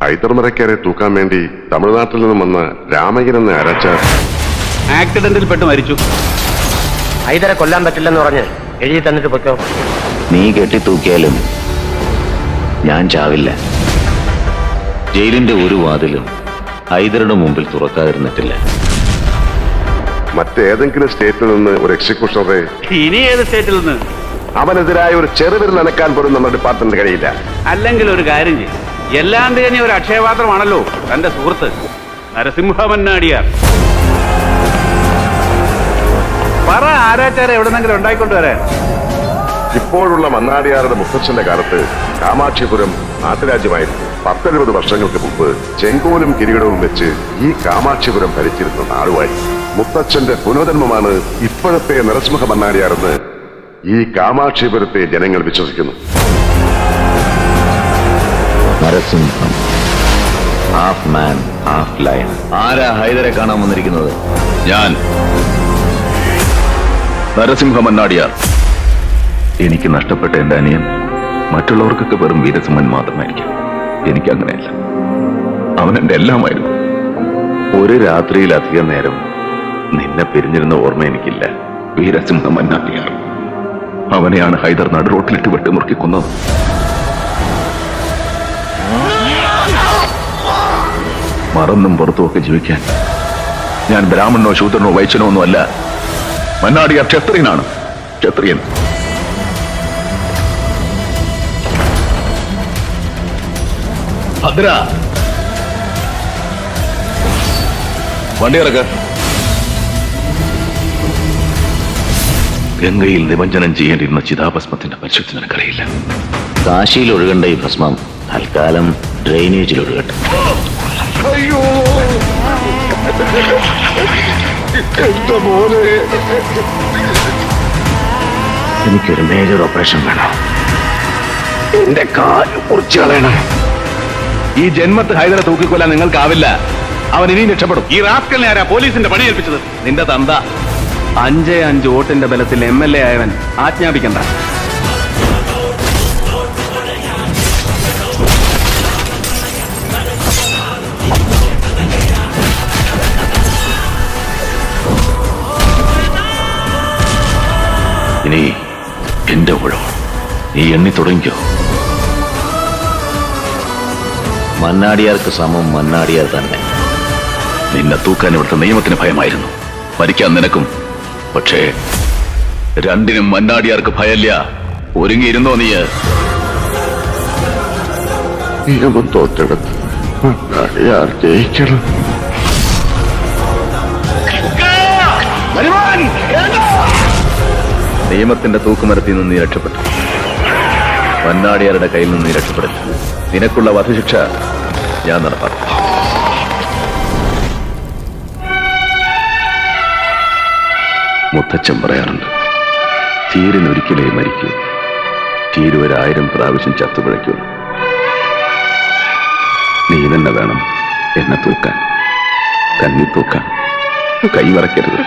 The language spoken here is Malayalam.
ഹൈദർമരക്കാരെ തൂക്കാൻ വേണ്ടി തമിഴ്നാട്ടിൽ നിന്നും വന്ന രാമയ്യൻ എന്ന അരച്ചാർ ആക്സിഡന്റിൽ പെട്ട് മരിച്ചു. ഹൈദരെ കൊല്ലാൻ പറ്റില്ലെന്ന് പറഞ്ഞ് എഴുതി തന്നിട്ട് പൊയ്ക്കോ. നീ കെട്ടി തൂക്കിയാലും ഞാൻ ചാവില്ല. ജയിലിന്റെ ഒരു വാതിലും ഹൈദരുടെ മുമ്പിൽ തുറക്കാതിരുന്നിട്ടില്ല. മറ്റേതെങ്കിലും സ്റ്റേറ്റിൽ നിന്ന് ഒരു എക്സിക്യൂഷണറെ, ഇനി ഏത് സ്റ്റേറ്റിൽ നിന്ന്? അവനെതിരായ ഒരു ചെറുവിരൽ നനക്കാൻ പോലും നമ്മുടെ ഡിപ്പാർട്ട്മെന്റ് കഴിയില്ല. അല്ലെങ്കിൽ ഒരു കാര്യം ചെയ്യും, എല്ലാം തികഞ്ഞ ഒരു അക്ഷയപാത്രമാണല്ലോ തന്റെ സുഹൃത്ത് നരസിംഹ മന്നാടിയാർ. പറ, ആരാച്ചാരെ എവിടെന്നെങ്കിലും ഉണ്ടായിക്കൊണ്ടുവരാൻ. ഇപ്പോഴുള്ള മന്നാടിയാറുടെ മുത്തച്ഛന്റെ കാലത്ത് കാമാക്ഷിപുരം നാട്ടുരാജ്യമായിരുന്നു. 10-20 വർഷങ്ങൾക്ക് മുമ്പ് ചെങ്കോലും കിരീടവും വെച്ച് ഈ കാമാക്ഷിപുരം ഭരിച്ചിരുന്ന നാടുവായി. മുത്തച്ഛന്റെ പുനർജന്മമാണ് ഇപ്പോഴത്തെ നരസിംഹ മന്നാടിയാറെന്ന് ഈ കാമാക്ഷിപുരത്തെ ജനങ്ങൾ വിശ്വസിക്കുന്നു. നരസിംഹം, ഹാഫ് മാൻ ഹാഫ് ലയൺ. ആരാ ഹൈദരെ കാണാൻ വന്നിരിക്കുന്നത്? ഞാൻ നരസിംഹ മന്നാടിയാർ. എനിക്ക് നഷ്ടപ്പെട്ട എന്റെ അനിയൻ മറ്റുള്ളവർക്കൊക്കെ വെറും വീരസിംഹൻ മാത്രമായിരിക്കും. എനിക്കങ്ങനെയല്ല. അവൻ എന്റെ എല്ലാമായിരുന്നു. ഒരു രാത്രിയിലധികം നേരം നിന്നെ പിരിഞ്ഞിരുന്ന ഓർമ്മ എനിക്കില്ല. വീരസിംഹ മന്നാടിയാർ. അവനെയാണ് ഹൈദർ നടു റോട്ടിലിട്ട് വെട്ടിമുറുക്കി കൊന്നത്. മറന്നും പുറത്തുമൊക്കെ ജീവിക്കാൻ ഞാൻ ബ്രാഹ്മണനോ ശൂദ്രനോ വൈശ്യനോ ഒന്നും അല്ല. മന്നാടിയാർ ക്ഷത്രിയനാണ്. ക്ഷത്രിയൻ. ഭദ്ര, വണ്ടി ഇറക്ക. ഗംഗയിൽ നിമഞ്ജനം ചെയ്യേണ്ടിരുന്ന ചിതാഭസ്മത്തിന്റെ പരിശുദ്ധി നിനക്കറിയില്ല. കാശിയിൽ ഒഴുകേണ്ട ഈ ഭസ്മം തൽക്കാലം ഡ്രെയിനേജിൽ ഒഴുകട്ടെ. അയ്യോ, എന്റെ മോനെ. എനിക്കൊരു മേജർ ഓപ്പറേഷൻ വേണം. എന്റെ കാല് മുറിച്ചു കളയണം. ഈ ജന്മത്ത് ഹൈദരെ തൂക്കിക്കൊല്ലാൻ നിങ്ങൾക്കാവില്ല. അവൻ ഇനിയും രക്ഷപ്പെടും. ഈ റാസ്കലിനെ ആരാ പോലീസിന്റെ പണി ഏൽപ്പിച്ചത്? നിന്റെ തന്ത. 5-5 വോട്ടിന്റെ ബലത്തിൽ MLA ആയവൻ ആജ്ഞാപിക്കണ്ട. ഇനി എന്റെ ഊഴം. നീ എണ്ണി തുടങ്ങിക്കോ. മന്നാടിയാർക്ക് സമം മന്നാടിയാർ തന്നെ. നിന്നെ തൂക്കാൻ ഇവിടുത്തെ നിയമത്തിന് ഭയമായിരുന്നു. മരിക്കാൻ നിനക്കും. പക്ഷേ രണ്ടിനും മന്നാടിയാർക്ക് ഭയല്ല. ഒരുങ്ങിയിരുന്നോ നീ? നിയമം തോറ്റെടുത്ത് മന്നാടിയാർ ജയിക്കണം. നിയമത്തിന്റെ തൂക്കുമരത്തിൽ നിന്ന് നീ രക്ഷപ്പെട്ടു. മന്നാടിയാരുടെ കയ്യിൽ നിന്ന് നീ രക്ഷപ്പെടും. നിനക്കുള്ള വധശിക്ഷ ഞാൻ നടപ്പാക്കും. മുത്തച്ഛൻ പറയാറുണ്ട്, തീരിനൊരിക്കലേ മരിക്കൂ, തീരു 1000 പ്രാവശ്യം ചത്തുപിഴയ്ക്കൂ. നീ തന്നെ വേണം എന്നെ തൂക്കാൻ. കന്നി തൂക്കാൻ. കൈ വറക്കരുത്.